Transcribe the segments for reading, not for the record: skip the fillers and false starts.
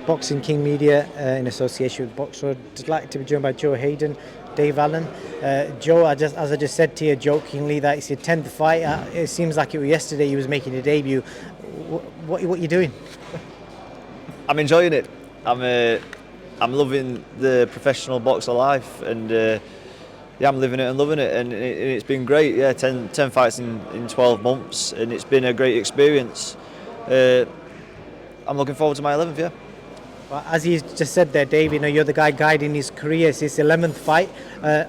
Boxing King Media in association with Boxer. Delighted to be joined by Joe Hayden, Dave Allen. Joe, as I just said to you jokingly, that it's your 10th fight. It seems like it was yesterday you was making your debut. What are you doing? I'm enjoying it. I'm loving the professional boxer life, and I'm living it and loving it, and it's been great. Yeah, 10 fights in 12 months, and it's been a great experience. I'm looking forward to my 11th. Yeah. Well, as you just said there, Dave, you're the guy guiding his career. It's his 11th fight.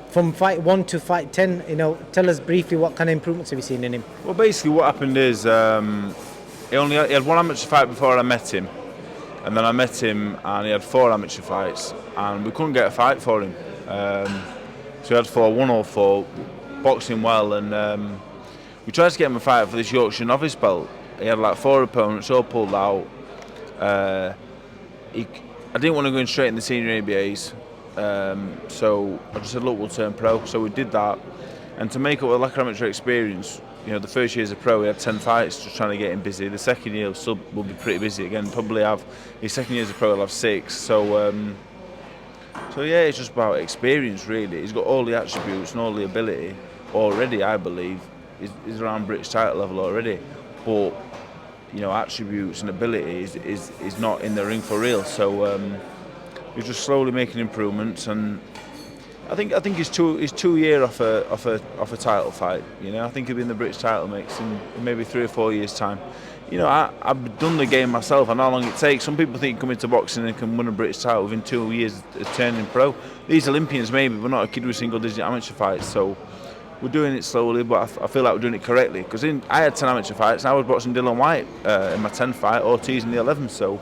From fight 1 to fight 10, tell us briefly what kind of improvements have you seen in him? Well, basically what happened is he had one amateur fight before I met him, and then I met him and he had 4 amateur fights, and we couldn't get a fight for him. So he had 104, boxing well, and we tried to get him a fight for this Yorkshire novice belt. He had like 4 opponents, all pulled out. I didn't want to go in straight in the senior ABAs, so I just said, look, we'll turn pro. So we did that, and to make up the lack of amateur experience, the first year as a pro, he had 10 fights, just trying to get him busy. The second year will be pretty busy again. Probably have his second year as a pro, he'll have 6. So yeah, it's just about experience really. He's got all the attributes and all the ability already. I believe he's around British title level already, but attributes and ability is not in the ring for real. So he's just slowly making improvements, and I think he's 2 years off a title fight. I think he'll be in the British title mix in maybe 3 or 4 years' time. I've done the game myself. I know how long it takes. Some people think you can come into boxing and can win a British title within 2 years of turning pro. These Olympians maybe, but not a kid with single-digit amateur fights. So we're doing it slowly, but I feel like we're doing it correctly. Because I had 10 amateur fights, and I was boxing Dylan White in my 10th fight, Ortiz in the 11th. So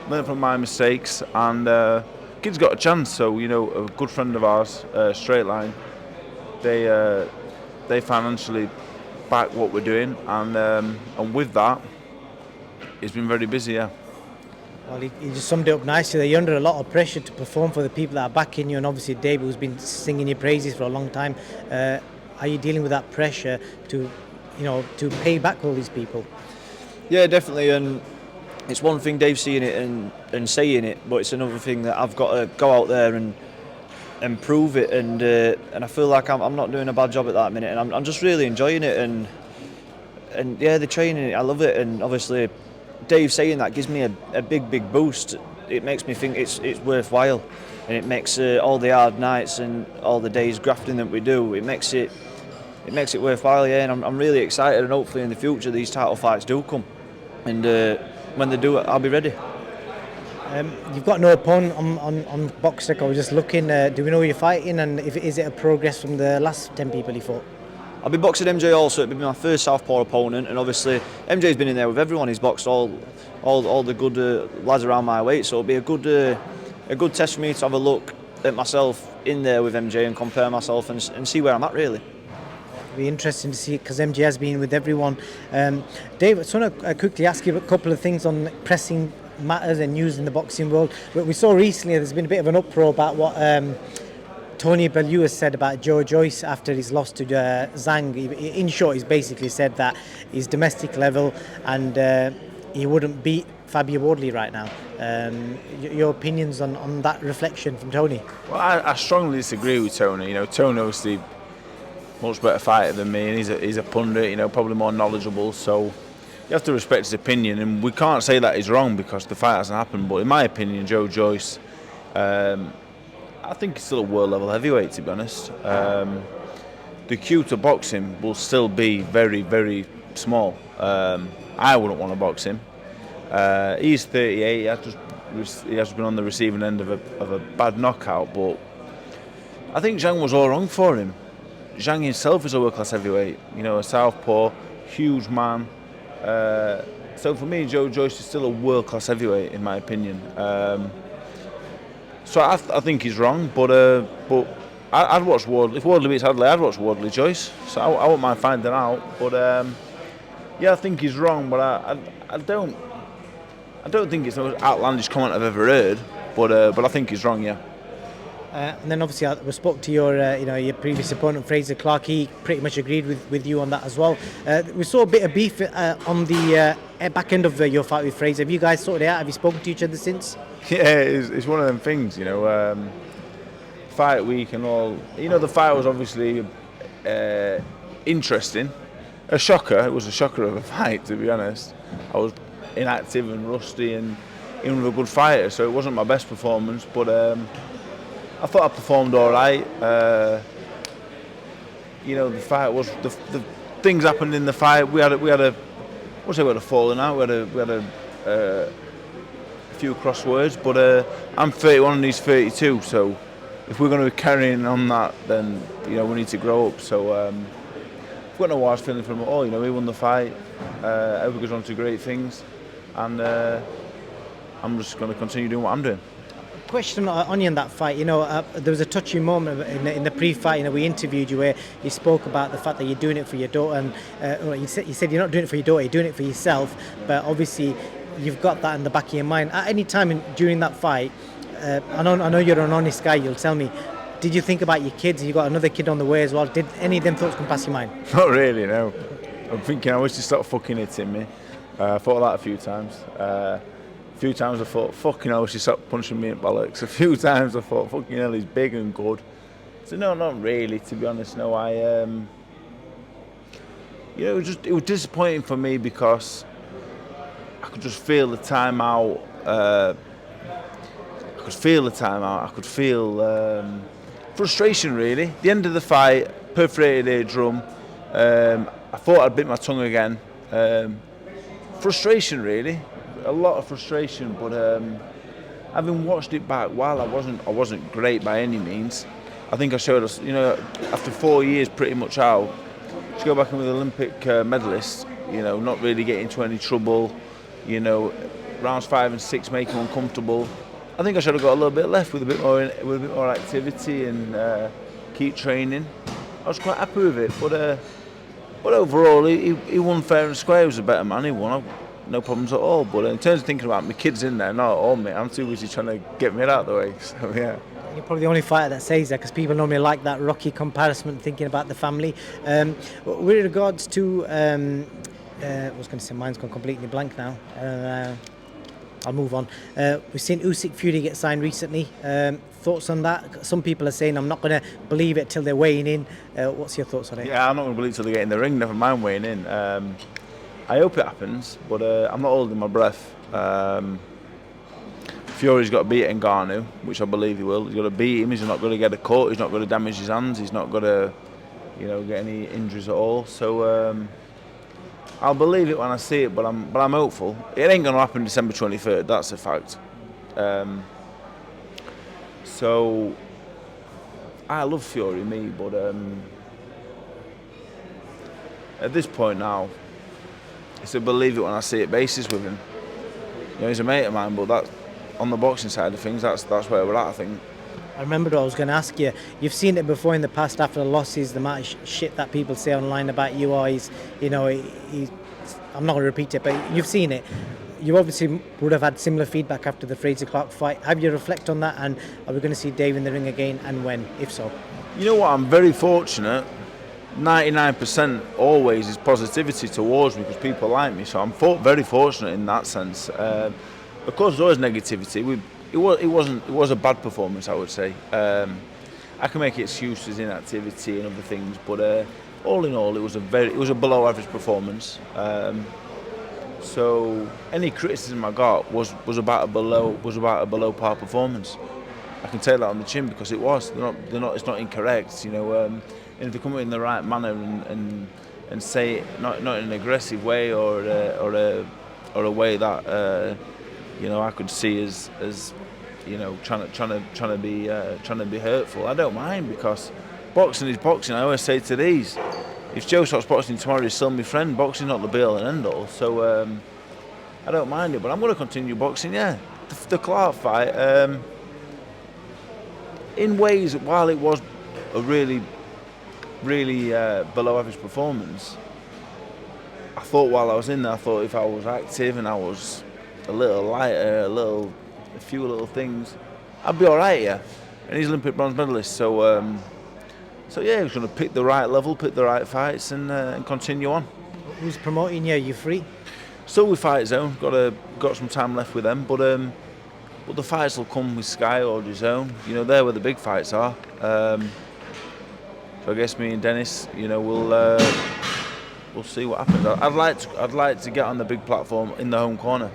learn from my mistakes, and kid's got a chance. So a good friend of ours, Straight Line, they financially back what we're doing, and with that, he's been very busy. Yeah. Well, he just summed it up nicely there. You're under a lot of pressure to perform for the people that are backing you, and obviously Dave, who's been singing your praises for a long time. Are you dealing with that pressure to pay back all these people? Yeah, definitely. And it's one thing Dave seeing it and saying it, but it's another thing that I've got to go out there and prove it. And I feel like I'm not doing a bad job at that minute, and I'm just really enjoying it. And yeah, the training, I love it. And obviously, Dave saying that gives me a big boost. It makes me think it's worthwhile, and it makes all the hard nights and all the days grafting that we do. It makes it worthwhile. Yeah, and I'm really excited, and hopefully in the future these title fights do come, and when they do, I'll be ready. You've got no opponent on BoxRec. I was just looking. Do we know who you're fighting, and is it a progress from the last 10 people he fought? I'll be boxing MJ also. It'll be my first southpaw opponent, and obviously MJ's been in there with everyone. He's boxed all the good lads around my weight, so it'll be a good test for me to have a look at myself in there with MJ and compare myself and see where I'm at really. It'll be interesting to see, because MJ has been with everyone. Dave, I just want to quickly ask you a couple of things on pressing matters and news in the boxing world. We saw recently there's been a bit of an uproar about what Tony Bellew has said about Joe Joyce after his loss to Zhang. In short, he's basically said that he's domestic level and he wouldn't beat Fabio Wardley right now. Your opinions on that reflection from Tony? Well, I strongly disagree with Tony. Tony obviously much better fighter than me, and he's a pundit. Probably more knowledgeable. So you have to respect his opinion, and we can't say that he's wrong because the fight hasn't happened. But in my opinion, Joe Joyce, I think he's still a world level heavyweight, to be honest. The queue to box him will still be very, very small. I wouldn't want to box him. He's 38. He has been on the receiving end of a bad knockout, but I think Zhang was all wrong for him. Zhang himself is a world class heavyweight. A southpaw, huge man. So for me, Joe Joyce is still a world class heavyweight, in my opinion. So I think he's wrong, but I'd watch Wardley. If Wardley beats Hadley, I'd watch Wardley Joyce. So I won't mind finding out. But yeah, I think he's wrong, but I don't think it's the most outlandish comment I've ever heard. But I think he's wrong. Yeah. And then obviously we spoke to your previous opponent Fraser Clark. He pretty much agreed with you on that as well. We saw a bit of beef on the back end of your fight with Fraser. Have you guys sorted it out? Have you spoken to each other since? Yeah, it's one of them things, you know. Fight week and all. You know, the fight was obviously interesting. A shocker. It was a shocker of a fight, to be honest. I was inactive and rusty and even with a good fighter, so it wasn't my best performance. But I thought I performed all right. You know, the fight was the things happened in the fight. We had a falling out. We had a few crosswords, but I'm 31 and he's 32, so if we're going to be carrying on that, then you know we need to grow up. So I've got no worse feeling from it all. You know, we won the fight. Everybody goes on to great things, and I'm just going to continue doing what I'm doing. Question on you in that fight, you know, there was a touching moment in the pre-fight. You know, we interviewed you where you spoke about the fact that you're doing it for your daughter, and well, you said you're not doing it for your daughter, you're doing it for yourself. But obviously, you've got that in the back of your mind. At any time during that fight, I know you're an honest guy. You'll tell me. Did you think about your kids? You got another kid on the way as well. Did any of them thoughts come past your mind? Not really, no. I'm thinking I wish they stopped fucking hitting me. I thought that a few times. A few times I thought, fucking hell, she stopped punching me in bollocks. A few times I thought, fucking hell, he's big and good. So no, not really, to be honest. No, you know, it was disappointing for me because I could just feel the time out. I could feel frustration, really. The end of the fight, perforated eardrum. I thought I'd bit my tongue again. Frustration, really. A lot of frustration, but having watched it back, while I wasn't great by any means, I think I showed us, you know, after 4 years pretty much out, to go back in with Olympic medalists, you know, not really get into any trouble, you know, rounds 5 and 6 make them uncomfortable. I think I should have got a little bit left with a bit more activity and keep training. I was quite happy with it, but overall he won fair and square. He was a better man. He won. No problems at all. But in terms of thinking about my kids in there, not at all, mate. I'm too busy trying to get me out of the way. So yeah. You're probably the only fighter that says that, because people normally like that Rocky comparison, thinking about the family. With regards to, I was going to say, mine's gone completely blank now. I'll move on. We've seen USYK Fury get signed recently. Thoughts on that? Some people are saying I'm not going to believe it till they're weighing in. What's your thoughts on it? Yeah, I'm not going to believe it till they get in the ring. Never mind weighing in. I hope it happens, but I'm not holding my breath. Fury's got to beat Ngannou, which I believe he will. He's got to beat him. He's not going to get a cut. He's not going to damage his hands. He's not going to, you know, get any injuries at all. So I'll believe it when I see it, but I'm hopeful. It ain't going to happen December 23rd. That's a fact. So I love Fury, me, but at this point now, it's a believe it when I see it basis with him. You know, he's a mate of mine, but that's on the boxing side of things. That's where we're at, I think. I remember what I was going to ask you. You've seen it before in the past after the losses, the amount of shit that people say online about you, or you know, I'm not going to repeat it, but you've seen it. You obviously would have had similar feedback after the Fraser Clark fight. Have you reflect on that, and are we going to see Dave in the ring again, and when, if so? You know what, I'm very fortunate. 99% always is positivity towards me because people like me, so I'm very fortunate in that sense. Of course, there's always negativity. It was a bad performance, I would say. I can make excuses, inactivity and other things, but all in all, it was a below average performance. So any criticism I got was about a below par performance. I can take that on the chin because it was. It's not incorrect, you know. And if they come in the right manner and say it not in an aggressive way or a way that you know I could see as you know trying to be hurtful, I don't mind, because boxing is boxing. I always say to these, if Joe stops boxing tomorrow, he's still my friend. Boxing's not the be all and end all, so I don't mind it. But I'm going to continue boxing. Yeah, the Clark fight, in ways, while it was a really below average performance, I thought while I was in there, I thought if I was active and I was a little lighter, a few little things, I'd be all right. Yeah, and he's Olympic bronze medalist, so yeah, he's going to pick the right level, pick the right fights, and continue on. Who's promoting you? Are you free? Still with Fight Zone, got some time left with them, but But the fights will come with Sky or DAZN. You know, they're where the big fights are. So I guess me and Dennis, you know, we'll see what happens. I'd like to get on the big platform in the home corner.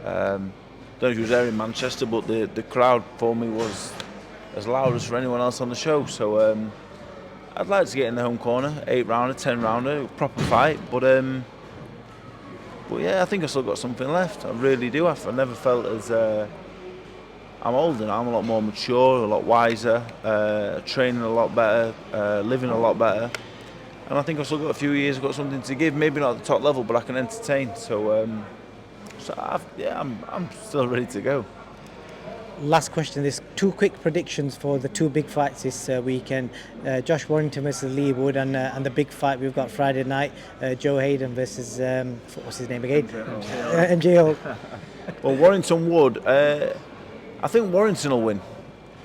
Don't know if you was there in Manchester, but the crowd for me was as loud as for anyone else on the show. So I'd like to get in the home corner, 8-rounder, 10-rounder, proper fight. But yeah, I think I've still got something left. I really do. I've never felt as I'm older now. I'm a lot more mature, a lot wiser, training a lot better, living a lot better. And I think I've still got a few years. I've got something to give. Maybe not at the top level, but I can entertain. So I'm still ready to go. Last question. There's 2 quick predictions for the 2 big fights this weekend. Josh Warrington versus Lee Wood, and the big fight we've got Friday night, Joe Hayden versus what's his name again? MJ Hall. Well, Warrington Wood. I think Warrington will win.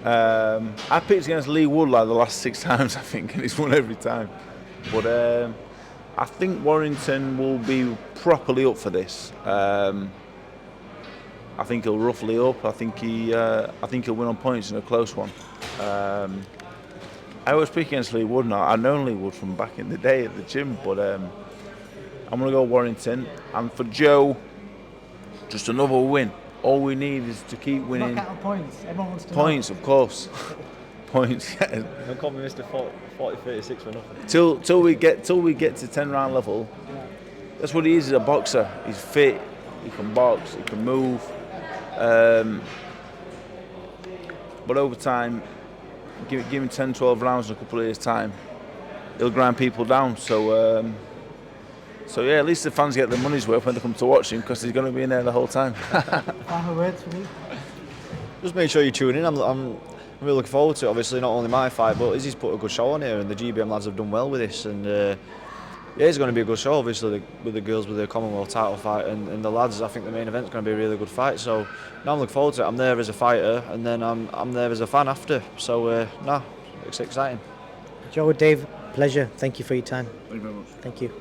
I picked against Lee Wood like the last 6 times, I think, and he's won every time. But I think Warrington will be properly up for this. I think he'll roughly up. I think he'll win on points in a close one. I always pick against Lee Wood now. I've known Lee Wood from back in the day at the gym, but I'm going to go Warrington. And for Joe, just another win. All we need is to keep winning. Knock out points. Everyone wants to points, know. of course. Points. Yeah. Don't call me Mr. 40-36 for nothing. Till we get to 10-round level. That's what he is. He's a boxer. He's fit. He can box. He can move. But over time, give him 10-12 rounds in a couple of years' time, he'll grind people down. So yeah, at least the fans get their money's worth when they come to watch him, because he's going to be in there the whole time. Final words for me. Just make sure you tune in. I'm really looking forward to it. Obviously, not only my fight, but Izzy's put a good show on here, and the GBM lads have done well with this. And yeah, it's going to be a good show. Obviously, with the girls with the Commonwealth title fight, and the lads, I think the main event's going to be a really good fight. So now I'm looking forward to it. I'm there as a fighter, and then I'm there as a fan after. So it's exciting. Joe, Dave, pleasure. Thank you for your time. Thank you very much. Thank you.